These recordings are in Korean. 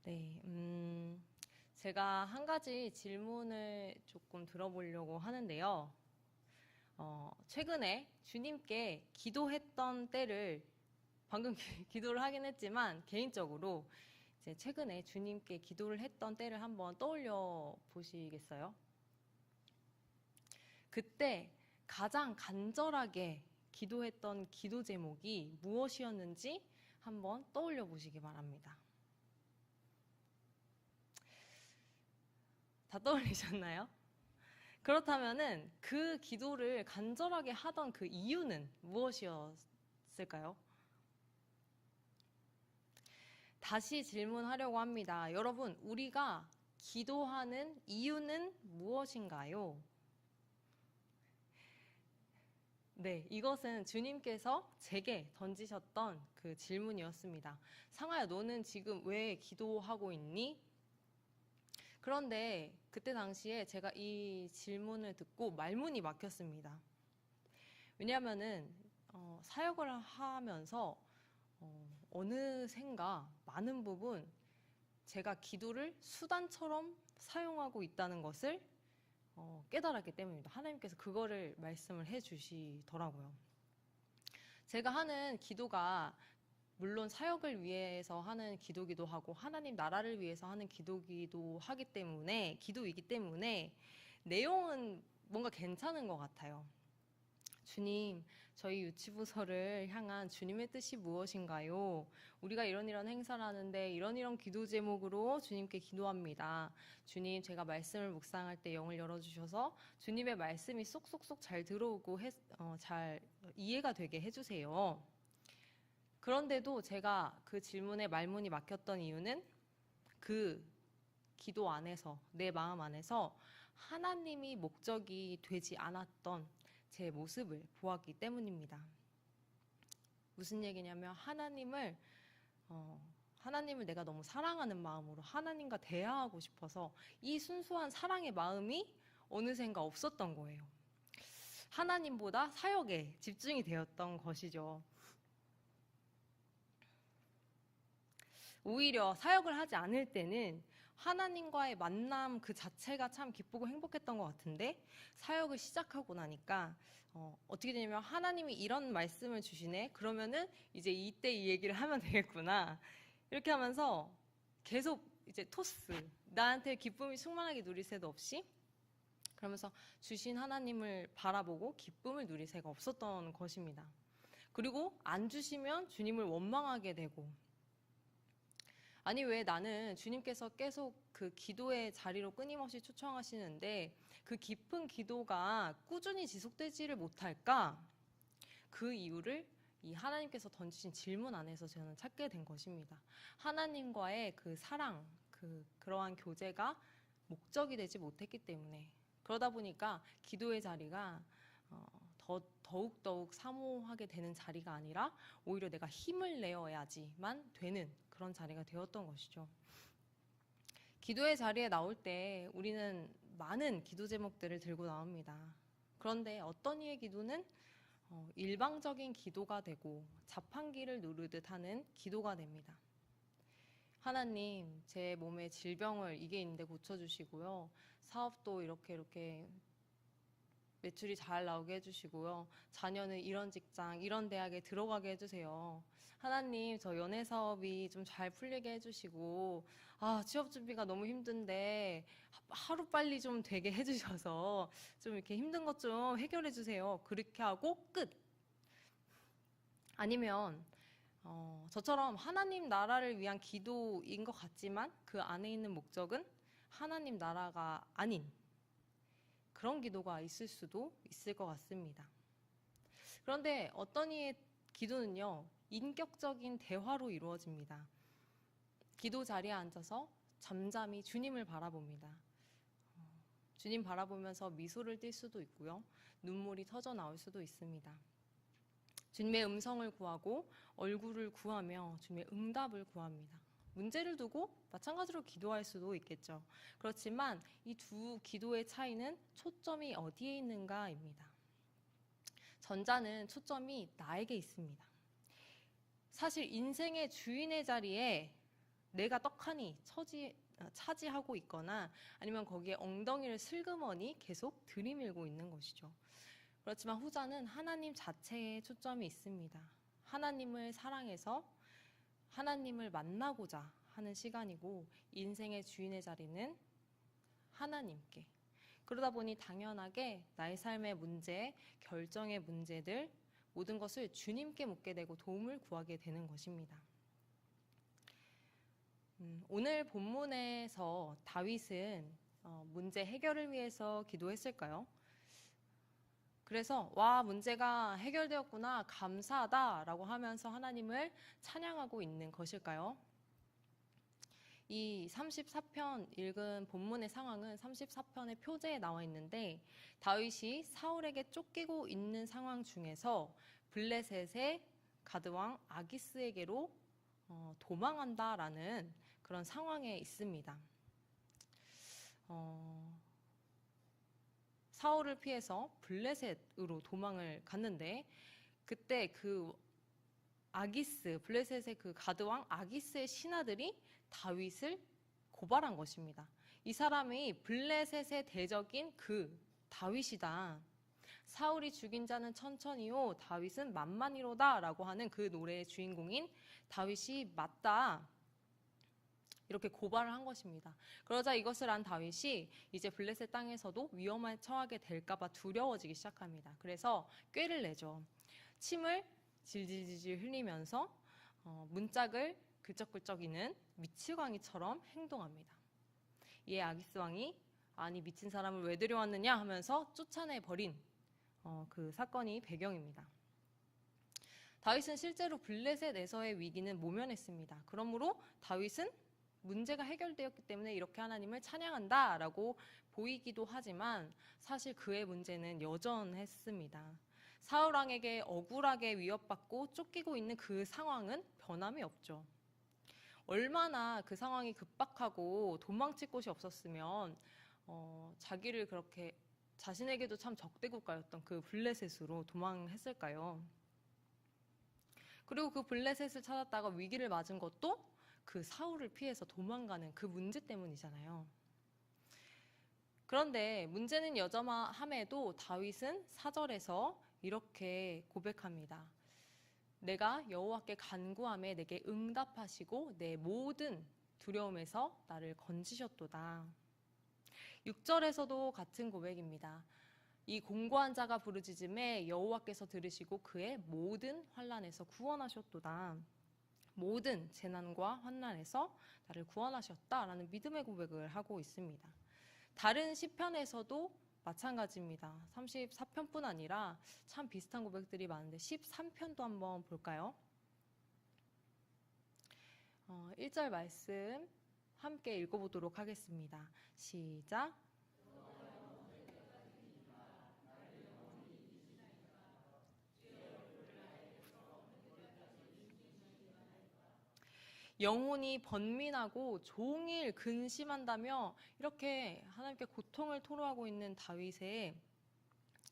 네, 제가 한 가지 질문을 조금 들어보려고 하는데요. 최근에 주님께 기도했던 때를, 방금 기도를 하긴 했지만, 개인적으로 이제 최근에 주님께 기도를 했던 때를 한번 떠올려 보시겠어요? 그때 가장 간절하게 기도했던 기도 제목이 무엇이었는지 한번 떠올려 보시기 바랍니다. 다 떠올리셨나요? 그렇다면은 그 기도를 간절하게 하던 그 이유는 무엇이었을까요? 다시 질문하려고 합니다. 여러분, 우리가 기도하는 이유는 무엇인가요? 네, 이것은 주님께서 제게 던지셨던 그 질문이었습니다. 상아야, 너는 지금 왜 기도하고 있니? 그런데 그때 당시에 제가 이 질문을 듣고 말문이 막혔습니다. 왜냐하면은 사역을 하면서 어느샌가 많은 부분 제가 기도를 수단처럼 사용하고 있다는 것을 깨달았기 때문입니다. 하나님께서 그거를 말씀을 해주시더라고요. 제가 하는 기도가 물론 사역을 위해서 하는 기도기도 하고 하나님 나라를 위해서 하는 기도기도 하기 때문에 기도이기 때문에 내용은 뭔가 괜찮은 것 같아요. 주님, 저희 유치부서를 향한 주님의 뜻이 무엇인가요? 우리가 이런 행사를 하는데 이런 기도 제목으로 주님께 기도합니다. 주님, 제가 말씀을 묵상할 때 영을 열어주셔서 주님의 말씀이 쏙쏙쏙 잘 들어오고 잘 이해가 되게 해주세요. 그런데도 제가 그 질문에 말문이 막혔던 이유는 그 기도 안에서, 내 마음 안에서 하나님이 목적이 되지 않았던 제 모습을 보았기 때문입니다. 무슨 얘기냐면 하나님을 내가 너무 사랑하는 마음으로 하나님과 대화하고 싶어서 이 순수한 사랑의 마음이 어느샌가 없었던 거예요. 하나님보다 사역에 집중이 되었던 것이죠. 오히려 사역을 하지 않을 때는 하나님과의 만남 그 자체가 참 기쁘고 행복했던 것 같은데 사역을 시작하고 나니까 어떻게 되냐면 하나님이 이런 말씀을 주시네. 그러면은 이제 이때 이 얘기를 하면 되겠구나. 이렇게 하면서 계속 이제 토스 나한테 기쁨이 충만하게 누릴 새도 없이 그러면서 주신 하나님을 바라보고 기쁨을 누릴 새가 없었던 것입니다. 그리고 안 주시면 주님을 원망하게 되고 아니 왜 나는 주님께서 계속 그 기도의 자리로 끊임없이 초청하시는데 그 깊은 기도가 꾸준히 지속되지를 못할까? 그 이유를 이 하나님께서 던지신 질문 안에서 저는 찾게 된 것입니다. 하나님과의 그 사랑, 그러한 교제가 목적이 되지 못했기 때문에 그러다 보니까 기도의 자리가 더욱더욱 사모하게 되는 자리가 아니라 오히려 내가 힘을 내어야지만 되는 그런 자리가 되었던 것이죠. 기도의 자리에 나올 때 우리는 많은 기도 제목들을 들고 나옵니다. 그런데 어떤 이의 기도는 일방적인 기도가 되고 자판기를 누르듯 하는 기도가 됩니다. 하나님, 제 몸에 질병을 이게 있는데 고쳐주시고요. 사업도 이렇게 매출이 잘 나오게 해주시고요. 자녀는 이런 직장, 이런 대학에 들어가게 해주세요. 하나님, 저 연애 사업이 좀 잘 풀리게 해주시고, 취업 준비가 너무 힘든데, 하루 빨리 좀 되게 해주셔서, 좀 이렇게 힘든 것 좀 해결해 주세요. 그렇게 하고 끝. 아니면, 저처럼 하나님 나라를 위한 기도인 것 같지만, 그 안에 있는 목적은 하나님 나라가 아닌, 그런 기도가 있을 수도 있을 것 같습니다. 그런데 어떤 이의 기도는요, 인격적인 대화로 이루어집니다. 기도 자리에 앉아서 잠잠히 주님을 바라봅니다. 주님 바라보면서 미소를 띌 수도 있고요, 눈물이 터져 나올 수도 있습니다. 주님의 음성을 구하고 얼굴을 구하며 주님의 응답을 구합니다. 문제를 두고 마찬가지로 기도할 수도 있겠죠. 그렇지만 이 두 기도의 차이는 초점이 어디에 있는가입니다. 전자는 초점이 나에게 있습니다. 사실 인생의 주인의 자리에 내가 떡하니 차지하고 있거나 아니면 거기에 엉덩이를 슬그머니 계속 들이밀고 있는 것이죠. 그렇지만 후자는 하나님 자체에 초점이 있습니다. 하나님을 사랑해서 하나님을 만나고자 하는 시간이고 인생의 주인의 자리는 하나님께. 그러다 보니 당연하게 나의 삶의 문제, 결정의 문제들 모든 것을 주님께 묻게 되고 도움을 구하게 되는 것입니다. 오늘 본문에서 다윗은 문제 해결을 위해서 기도했을까요? 그래서 문제가 해결되었구나, 감사하다라고 하면서 하나님을 찬양하고 있는 것일까요? 이 34편 읽은 본문의 상황은 34편의 표제에 나와 있는데 다윗이 사울에게 쫓기고 있는 상황 중에서 블레셋의 가드왕 아기스에게로 도망한다라는 그런 상황에 있습니다. 사울을 피해서 블레셋으로 도망을 갔는데 그때 그 블레셋의 그 가드왕 아기스의 신하들이 다윗을 고발한 것입니다. 이 사람이 블레셋의 대적인 그 다윗이다. 사울이 죽인 자는 천천히요 다윗은 만만히로다 라고 하는 그 노래의 주인공인 다윗이 맞다. 이렇게 고발을 한 것입니다. 그러자 이것을 안 다윗이 이제 블레셋 땅에서도 위험에 처하게 될까봐 두려워지기 시작합니다. 그래서 꾀를 내죠. 침을 질질질질 흘리면서 문짝을 긁적긁적이는 미치광이처럼 행동합니다. 이에 아기스 왕이 아니 미친 사람을 왜 들여왔느냐 하면서 쫓아내버린 그 사건이 배경입니다. 다윗은 실제로 블레셋에서의 위기는 모면했습니다. 그러므로 다윗은 문제가 해결되었기 때문에 이렇게 하나님을 찬양한다라고 보이기도 하지만 사실 그의 문제는 여전했습니다. 사울왕에게 억울하게 위협받고 쫓기고 있는 그 상황은 변함이 없죠. 얼마나 그 상황이 급박하고 도망칠 곳이 없었으면 자기를 그렇게 자신에게도 참 적대국가였던 그 블레셋으로 도망했을까요? 그리고 그 블레셋을 찾았다가 위기를 맞은 것도 그 사울을 피해서 도망가는 그 문제 때문이잖아요. 그런데 문제는 여전함에도 다윗은 4절에서 이렇게 고백합니다. 내가 여호와께 간구하매 내게 응답하시고 내 모든 두려움에서 나를 건지셨도다. 6절에서도 같은 고백입니다. 이 공고한 자가 부르짖음에 여호와께서 들으시고 그의 모든 환난에서 구원하셨도다. 모든 재난과 환난에서 나를 구원하셨다라는 믿음의 고백을 하고 있습니다. 다른 시편에서도 마찬가지입니다. 34편뿐 아니라 참 비슷한 고백들이 많은데 13편도 한번 볼까요? 1절 말씀 함께 읽어보도록 하겠습니다. 시작. 영혼이 번민하고 종일 근심한다며 이렇게 하나님께 고통을 토로하고 있는 다윗의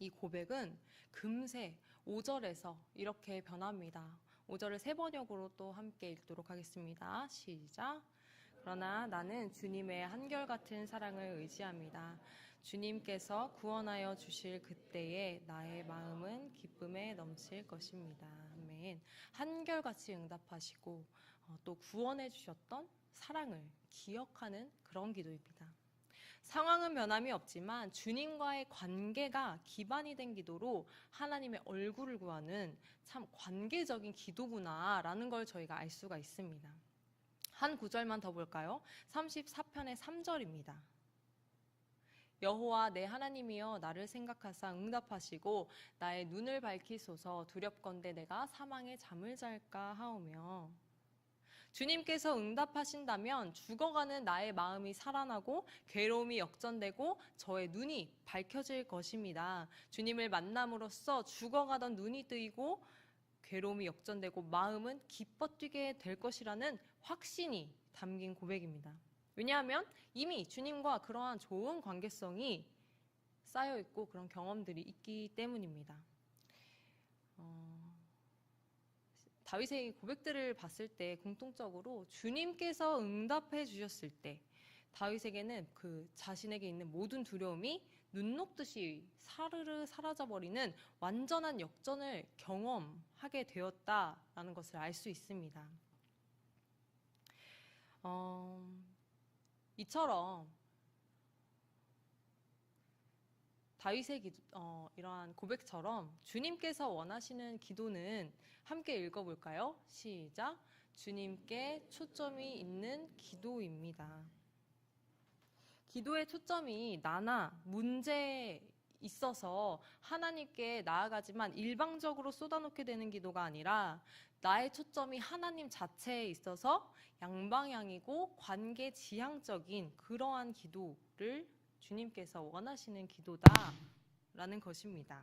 이 고백은 금세 5절에서 이렇게 변합니다. 5절을 세 번역으로 또 함께 읽도록 하겠습니다. 시작. 그러나 나는 주님의 한결같은 사랑을 의지합니다. 주님께서 구원하여 주실 그때에 나의 마음은 기쁨에 넘칠 것입니다. 아멘. 한결같이 응답하시고 또 구원해 주셨던 사랑을 기억하는 그런 기도입니다. 상황은 변함이 없지만 주님과의 관계가 기반이 된 기도로 하나님의 얼굴을 구하는 참 관계적인 기도구나라는 걸 저희가 알 수가 있습니다. 한 구절만 더 볼까요? 34편의 3절입니다. 여호와 내 하나님이여 나를 생각하사 응답하시고 나의 눈을 밝히소서. 두렵건대 내가 사망의 잠을 잘까 하오며. 주님께서 응답하신다면 죽어가는 나의 마음이 살아나고 괴로움이 역전되고 저의 눈이 밝혀질 것입니다. 주님을 만남으로써 죽어가던 눈이 뜨이고 괴로움이 역전되고 마음은 기뻐 뛰게 될 것이라는 확신이 담긴 고백입니다. 왜냐하면 이미 주님과 그러한 좋은 관계성이 쌓여있고 그런 경험들이 있기 때문입니다. 다윗의 고백들을 봤을 때 공통적으로 주님께서 응답해 주셨을 때 다윗에게는 그 자신에게 있는 모든 두려움이 눈 녹듯이 사르르 사라져버리는 완전한 역전을 경험하게 되었다라는 것을 알 수 있습니다. 이처럼 다윗의 이러한 고백처럼 주님께서 원하시는 기도는 함께 읽어볼까요? 시작! 주님께 초점이 있는 기도입니다. 기도의 초점이 나나 문제에 있어서 하나님께 나아가지만 일방적으로 쏟아놓게 되는 기도가 아니라 나의 초점이 하나님 자체에 있어서 양방향이고 관계 지향적인 그러한 기도를 주님께서 원하시는 기도다라는 것입니다.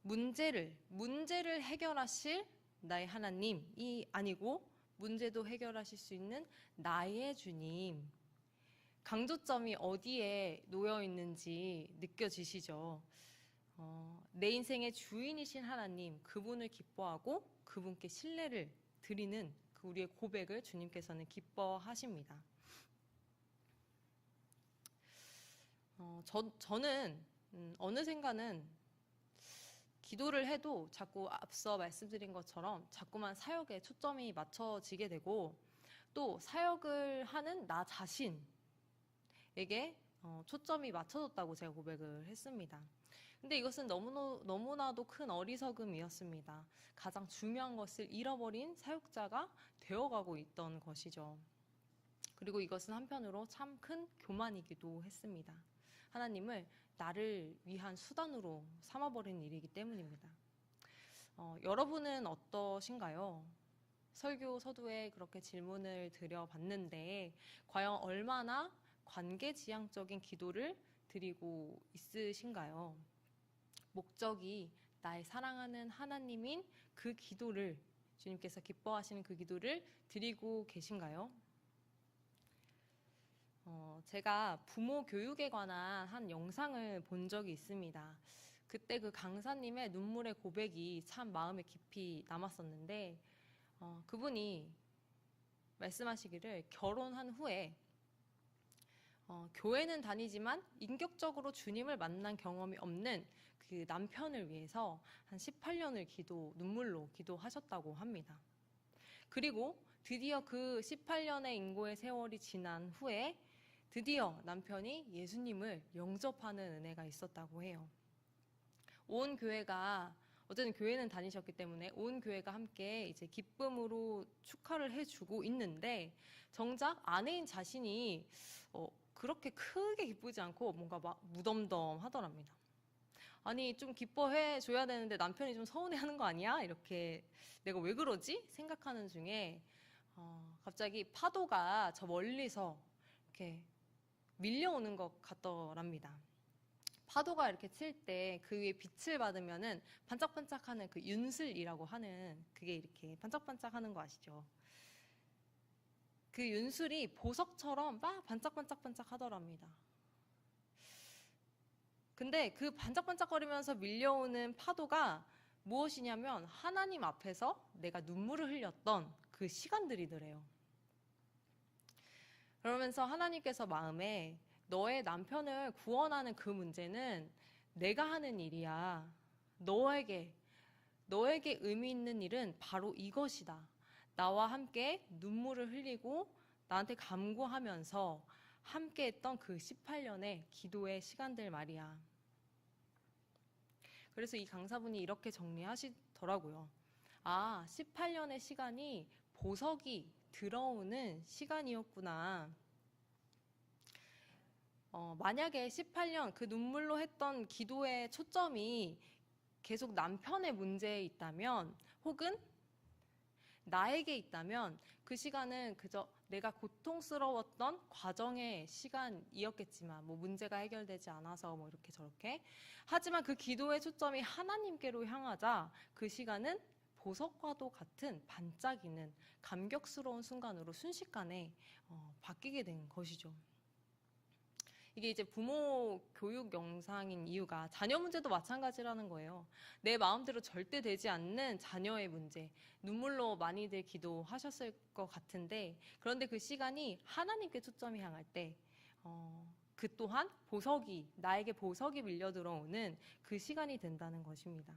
문제를 해결하실 나의 하나님이 아니고 문제도 해결하실 수 있는 나의 주님. 강조점이 어디에 놓여 있는지 느껴지시죠? 내 인생의 주인이신 하나님, 그분을 기뻐하고 그분께 신뢰를 드리는 그 우리의 고백을 주님께서는 기뻐하십니다. 저는 어느샌가는 기도를 해도 자꾸 앞서 말씀드린 것처럼 자꾸만 사역에 초점이 맞춰지게 되고 또 사역을 하는 나 자신에게 초점이 맞춰졌다고 제가 고백을 했습니다. 근데 이것은 너무나도 큰 어리석음이었습니다. 가장 중요한 것을 잃어버린 사역자가 되어가고 있던 것이죠. 그리고 이것은 한편으로 참 큰 교만이기도 했습니다. 하나님을 나를 위한 수단으로 삼아버린 일이기 때문입니다. 여러분은 어떠신가요? 설교 서두에 그렇게 질문을 드려봤는데 과연 얼마나 관계지향적인 기도를 드리고 있으신가요? 목적이 나의 사랑하는 하나님인 그 기도를, 주님께서 기뻐하시는 그 기도를 드리고 계신가요? 제가 부모 교육에 관한 한 영상을 본 적이 있습니다. 그때 그 강사님의 눈물의 고백이 참 마음에 깊이 남았었는데 그분이 말씀하시기를 결혼한 후에 교회는 다니지만 인격적으로 주님을 만난 경험이 없는 그 남편을 위해서 한 18년을 눈물로 기도하셨다고 합니다. 그리고 드디어 그 18년의 인고의 세월이 지난 후에 드디어 남편이 예수님을 영접하는 은혜가 있었다고 해요. 온 교회가, 어쨌든 교회는 다니셨기 때문에 온 교회가 함께 이제 기쁨으로 축하를 해주고 있는데 정작 아내인 자신이 그렇게 크게 기쁘지 않고 뭔가 막 무덤덤하더랍니다. 아니 좀 기뻐해 줘야 되는데 남편이 좀 서운해하는 거 아니야? 이렇게 내가 왜 그러지? 생각하는 중에 갑자기 파도가 저 멀리서 이렇게 밀려오는 것 같더랍니다. 파도가 이렇게 칠 때 그 위에 빛을 받으면은 반짝반짝하는 그 윤슬이라고 하는 그게 이렇게 반짝반짝하는 거 아시죠? 그 윤슬이 보석처럼 막 반짝반짝반짝 하더랍니다. 근데 그 반짝반짝거리면서 밀려오는 파도가 무엇이냐면 하나님 앞에서 내가 눈물을 흘렸던 그 시간들이더래요. 그러면서 하나님께서 마음에 너의 남편을 구원하는 그 문제는 내가 하는 일이야. 너에게 의미 있는 일은 바로 이것이다. 나와 함께 눈물을 흘리고 나한테 간구하면서 함께 했던 그 18년의 기도의 시간들 말이야. 그래서 이 강사분이 이렇게 정리하시더라고요. 18년의 시간이 보석이 들어오는 시간이었구나. 만약에 18년 그 눈물로 했던 기도의 초점이 계속 남편의 문제에 있다면 혹은 나에게 있다면 그 시간은 그저 내가 고통스러웠던 과정의 시간이었겠지만 뭐 문제가 해결되지 않아서 뭐 이렇게 저렇게 하지만 그 기도의 초점이 하나님께로 향하자 그 시간은 보석과도 같은 반짝이는 감격스러운 순간으로 순식간에 바뀌게 된 것이죠. 이게 이제 부모 교육 영상인 이유가 자녀 문제도 마찬가지라는 거예요. 내 마음대로 절대 되지 않는 자녀의 문제, 눈물로 많이들 기도하셨을 것 같은데, 그런데 그 시간이 하나님께 초점이 향할 때 그 또한 나에게 보석이 밀려 들어오는 그 시간이 된다는 것입니다.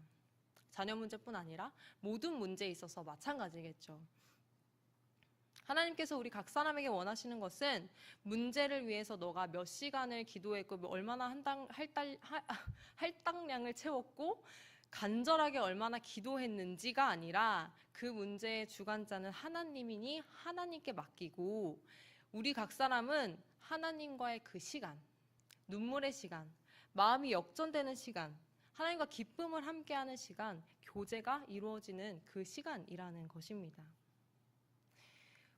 자녀 문제뿐 아니라 모든 문제에 있어서 마찬가지겠죠. 하나님께서 우리 각 사람에게 원하시는 것은 문제를 위해서 너가 몇 시간을 기도했고 얼마나 할당량을 채웠고 간절하게 얼마나 기도했는지가 아니라 그 문제의 주관자는 하나님이니 하나님께 맡기고, 우리 각 사람은 하나님과의 그 시간, 눈물의 시간, 마음이 역전되는 시간, 하나님과 기쁨을 함께하는 시간, 교제가 이루어지는 그 시간이라는 것입니다.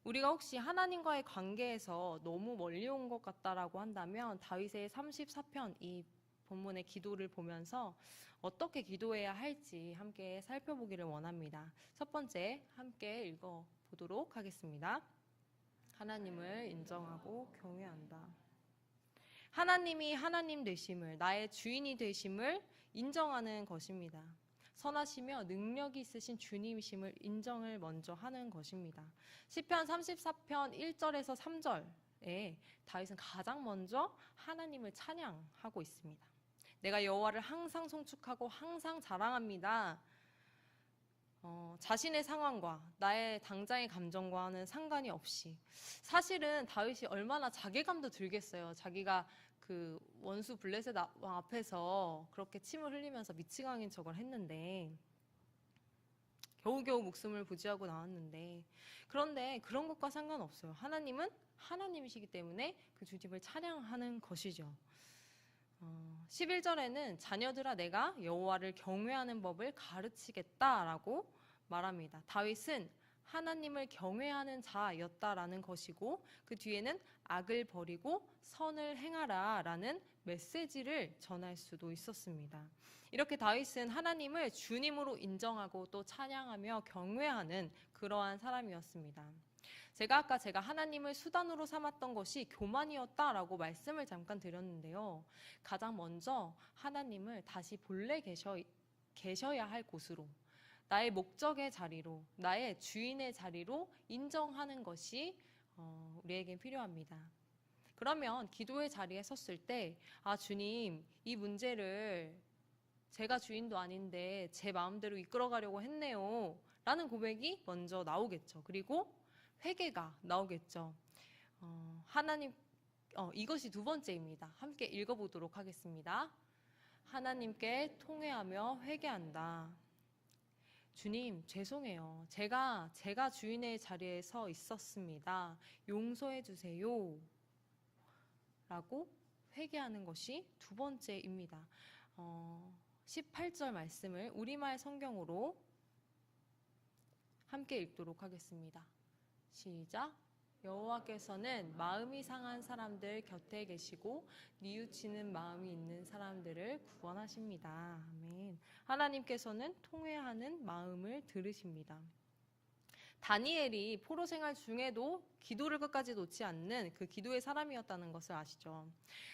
우리가 혹시 하나님과의 관계에서 너무 멀리 온 것 같다라고 한다면 다윗의 34편 이 본문의 기도를 보면서 어떻게 기도해야 할지 함께 살펴보기를 원합니다. 첫 번째 함께 읽어보도록 하겠습니다. 하나님을 인정하고 경외한다. 하나님이 하나님 되심을, 나의 주인이 되심을 인정하는 것입니다. 선하시며 능력이 있으신 주님이심을 인정을 먼저 하는 것입니다. 시편 34편 1절에서 3절에 다윗은 가장 먼저 하나님을 찬양하고 있습니다. 내가 여호와를 항상 송축하고 항상 자랑합니다. 자신의 상황과 나의 당장의 감정과는 상관이 없이, 사실은 다윗이 얼마나 자괴감도 들겠어요. 자기가 그 원수 블레셋 왕 앞에서 그렇게 침을 흘리면서 미치광이인 척을 했는데, 겨우겨우 목숨을 부지하고 나왔는데, 그런데 그런 것과 상관없어요. 하나님은 하나님이시기 때문에 그 주님을 찬양하는 것이죠. 11절에는 자녀들아 내가 여호와를 경외하는 법을 가르치겠다라고 말합니다. 다윗은 하나님을 경외하는 자였다라는 것이고, 그 뒤에는 악을 버리고 선을 행하라라는 메시지를 전할 수도 있었습니다. 이렇게 다윗은 하나님을 주님으로 인정하고 또 찬양하며 경외하는 그러한 사람이었습니다. 제가 하나님을 수단으로 삼았던 것이 교만이었다라고 말씀을 잠깐 드렸는데요. 가장 먼저 하나님을 다시 본래 계셔야 할 곳으로, 나의 목적의 자리로, 나의 주인의 자리로 인정하는 것이 우리에겐 필요합니다. 그러면 기도의 자리에 섰을 때, 주님, 이 문제를 제가 주인도 아닌데 제 마음대로 이끌어가려고 했네요 라는 고백이 먼저 나오겠죠. 그리고 회개가 나오겠죠. 이것이 두 번째입니다. 함께 읽어보도록 하겠습니다. 하나님께 통회하며 회개한다. 주님, 죄송해요. 제가 주인의 자리에 서 있었습니다. 용서해 주세요. 라고 회개하는 것이 두 번째입니다. 18절 말씀을 우리말 성경으로 함께 읽도록 하겠습니다. 시작. 여호와께서는 마음이 상한 사람들 곁에 계시고 뉘우치는 마음이 있는 사람들을 구원하십니다. 아멘. 하나님께서는 통회하는 마음을 들으십니다. 다니엘이 포로 생활 중에도 기도를 끝까지 놓지 않는 그 기도의 사람이었다는 것을 아시죠?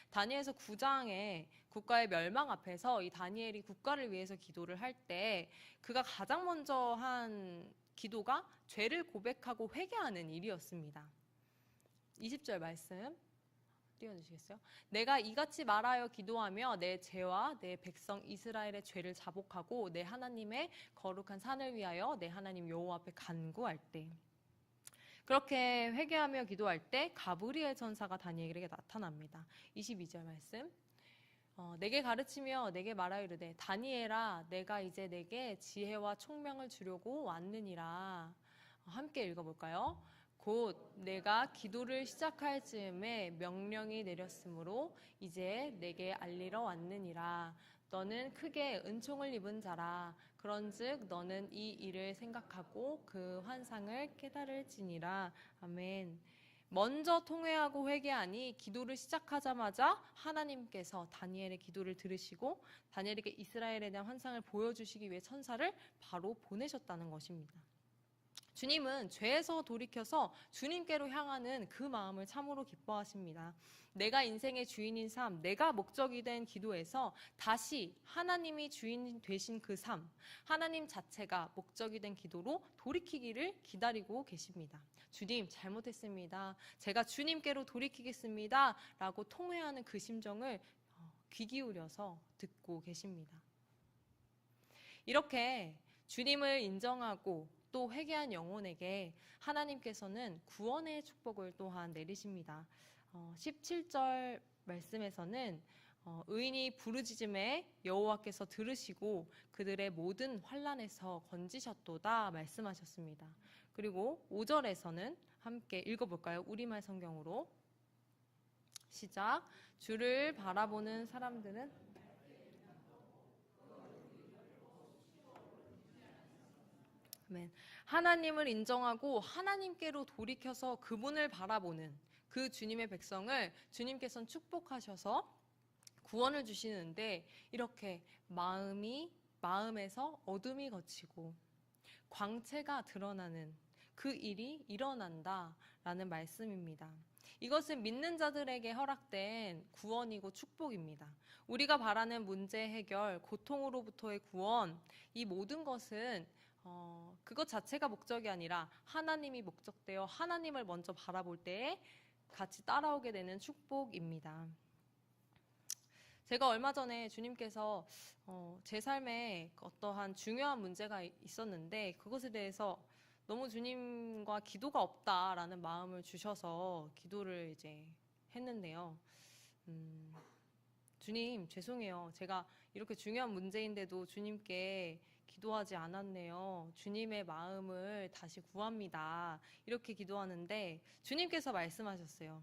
다니엘서 9장에 국가의 멸망 앞에서 이 다니엘이 국가를 위해서 기도를 할 때 그가 가장 먼저 한 기도가 죄를 고백하고 회개하는 일이었습니다. 20절 말씀 띄워주시겠어요? 내가 이같이 말하여 기도하며 내 죄와 내 백성 이스라엘의 죄를 자복하고 내 하나님의 거룩한 산을 위하여 내 하나님 여호와 앞에 간구할 때, 그렇게 회개하며 기도할 때 가브리엘 천사가 다니엘에게 나타납니다. 22절 말씀 내게 가르치며 내게 말하여 이르되 다니엘아 내가 이제 내게 지혜와 총명을 주려고 왔느니라. 함께 읽어볼까요? 곧 내가 기도를 시작할 즈음에 명령이 내렸으므로 이제 내게 알리러 왔느니라. 너는 크게 은총을 입은 자라. 그런즉 너는 이 일을 생각하고 그 환상을 깨달을지니라. 아멘. 먼저 통회하고 회개하니 기도를 시작하자마자 하나님께서 다니엘의 기도를 들으시고 다니엘에게 이스라엘에 대한 환상을 보여주시기 위해 천사를 바로 보내셨다는 것입니다. 주님은 죄에서 돌이켜서 주님께로 향하는 그 마음을 참으로 기뻐하십니다. 내가 인생의 주인인 삶, 내가 목적이 된 기도에서 다시 하나님이 주인 되신 그 삶, 하나님 자체가 목적이 된 기도로 돌이키기를 기다리고 계십니다. 주님, 잘못했습니다. 제가 주님께로 돌이키겠습니다. 라고 통회하는 그 심정을 귀 기울여서 듣고 계십니다. 이렇게 주님을 인정하고 또 회개한 영혼에게 하나님께서는 구원의 축복을 또한 내리십니다. 17절 말씀에서는 의인이 부르짖음에 여호와께서 들으시고 그들의 모든 환난에서 건지셨도다 말씀하셨습니다. 그리고 5절에서는 함께 읽어볼까요? 우리말 성경으로 시작. 주를 바라보는 사람들은 아멘. 하나님을 인정하고 하나님께로 돌이켜서 그분을 바라보는 그 주님의 백성을 주님께서는 축복하셔서 구원을 주시는데 이렇게 마음에서 어둠이 걷히고 광채가 드러나는 그 일이 일어난다라는 말씀입니다. 이것은 믿는 자들에게 허락된 구원이고 축복입니다. 우리가 바라는 문제 해결, 고통으로부터의 구원, 이 모든 것은 그것 자체가 목적이 아니라 하나님이 목적되어 하나님을 먼저 바라볼 때에 같이 따라오게 되는 축복입니다. 제가 얼마 전에 주님께서 제 삶에 어떠한 중요한 문제가 있었는데 그것에 대해서 너무 주님과 기도가 없다라는 마음을 주셔서 기도를 이제 했는데요. 주님, 죄송해요. 제가 이렇게 중요한 문제인데도 주님께 기도하지 않았네요. 주님의 마음을 다시 구합니다. 이렇게 기도하는데 주님께서 말씀하셨어요.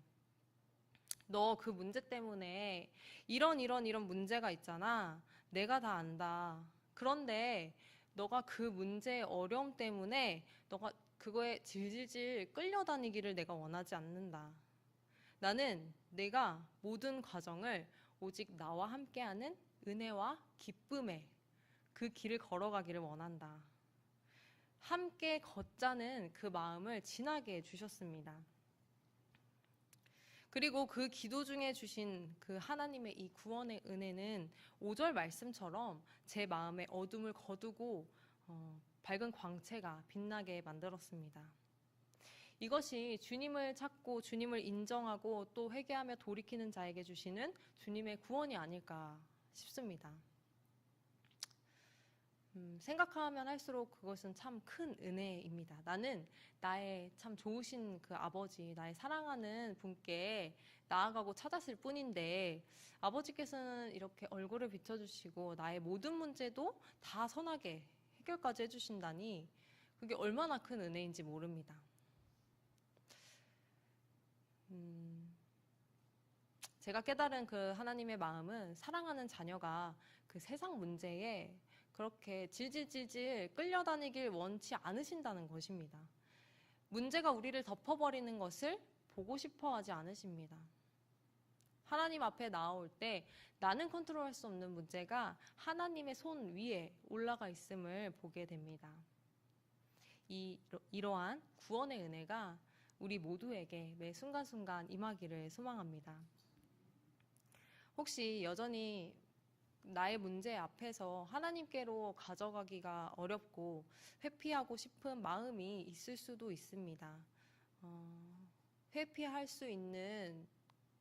너 그 문제 때문에 이런 문제가 있잖아. 내가 다 안다. 그런데 너가 그 문제의 어려움 때문에 너가 그거에 질질질 끌려다니기를 내가 원하지 않는다. 나는 내가 모든 과정을 오직 나와 함께하는 은혜와 기쁨의 그 길을 걸어가기를 원한다. 함께 걷자는 그 마음을 진하게 해주셨습니다. 그리고 그 기도 중에 주신 그 하나님의 이 구원의 은혜는 5절 말씀처럼 제 마음의 어둠을 거두고 밝은 광채가 빛나게 만들었습니다. 이것이 주님을 찾고 주님을 인정하고 또 회개하며 돌이키는 자에게 주시는 주님의 구원이 아닐까 싶습니다. 생각하면 할수록 그것은 참 큰 은혜입니다. 나는 나의 참 좋으신 그 아버지, 나의 사랑하는 분께 나아가고 찾았을 뿐인데 아버지께서는 이렇게 얼굴을 비춰주시고 나의 모든 문제도 다 선하게 해결까지 해주신다니 그게 얼마나 큰 은혜인지 모릅니다. 제가 깨달은 그 하나님의 마음은 사랑하는 자녀가 그 세상 문제에 그렇게 질질질질 끌려다니길 원치 않으신다는 것입니다. 문제가 우리를 덮어버리는 것을 보고 싶어 하지 않으십니다. 하나님 앞에 나올 때 나는 컨트롤할 수 없는 문제가 하나님의 손 위에 올라가 있음을 보게 됩니다. 이러한 구원의 은혜가 우리 모두에게 매 순간순간 임하기를 소망합니다. 혹시 여전히 나의 문제 앞에서 하나님께로 가져가기가 어렵고 회피하고 싶은 마음이 있을 수도 있습니다. 회피할 수 있는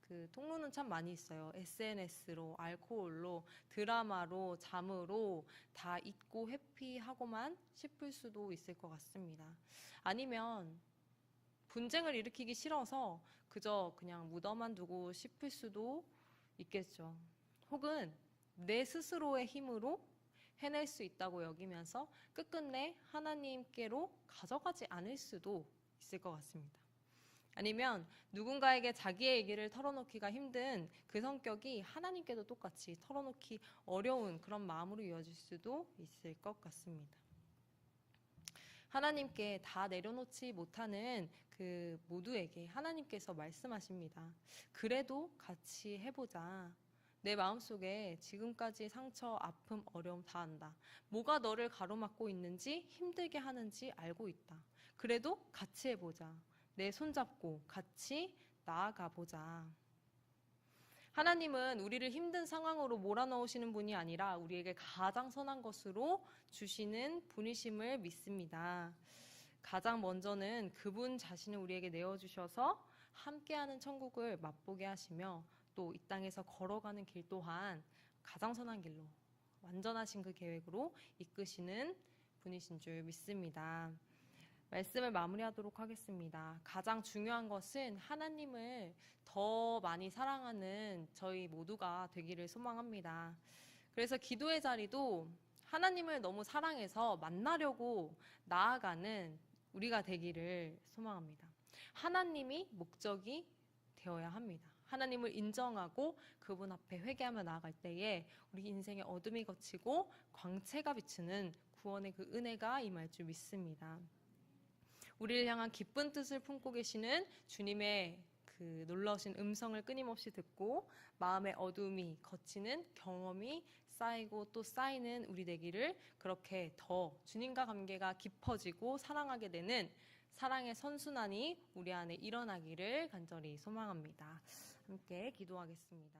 그 통로는 참 많이 있어요. SNS로, 알코올로, 드라마로, 잠으로 다 잊고 회피하고만 싶을 수도 있을 것 같습니다. 아니면 분쟁을 일으키기 싫어서 그저 그냥 묻어만 두고 싶을 수도 있겠죠. 혹은 내 스스로의 힘으로 해낼 수 있다고 여기면서 끝끝내 하나님께로 가져가지 않을 수도 있을 것 같습니다. 아니면 누군가에게 자기의 얘기를 털어놓기가 힘든 그 성격이 하나님께도 똑같이 털어놓기 어려운 그런 마음으로 이어질 수도 있을 것 같습니다. 하나님께 다 내려놓지 못하는 그 모두에게 하나님께서 말씀하십니다. 그래도 같이 해보자. 내 마음속에 지금까지 상처, 아픔, 어려움 다 안다. 뭐가 너를 가로막고 있는지 힘들게 하는지 알고 있다. 그래도 같이 해보자. 내 손잡고 같이 나아가 보자. 하나님은 우리를 힘든 상황으로 몰아넣으시는 분이 아니라 우리에게 가장 선한 것으로 주시는 분이심을 믿습니다. 가장 먼저는 그분 자신을 우리에게 내어주셔서 함께하는 천국을 맛보게 하시며 또 이 땅에서 걸어가는 길 또한 가장 선한 길로 완전하신 그 계획으로 이끄시는 분이신 줄 믿습니다. 말씀을 마무리하도록 하겠습니다. 가장 중요한 것은 하나님을 더 많이 사랑하는 저희 모두가 되기를 소망합니다. 그래서 기도의 자리도 하나님을 너무 사랑해서 만나려고 나아가는 우리가 되기를 소망합니다. 하나님이 목적이 되어야 합니다. 하나님을 인정하고 그분 앞에 회개하며 나아갈 때에 우리 인생의 어둠이 걷히고 광채가 비추는 구원의 그 은혜가 임할 줄 믿습니다. 우리를 향한 기쁜 뜻을 품고 계시는 주님의 그 놀라우신 음성을 끊임없이 듣고 마음의 어둠이 걷히는 경험이 쌓이고 또 쌓이는 우리 되기를, 그렇게 더 주님과 관계가 깊어지고 사랑하게 되는 사랑의 선순환이 우리 안에 일어나기를 간절히 소망합니다. 함께 기도하겠습니다.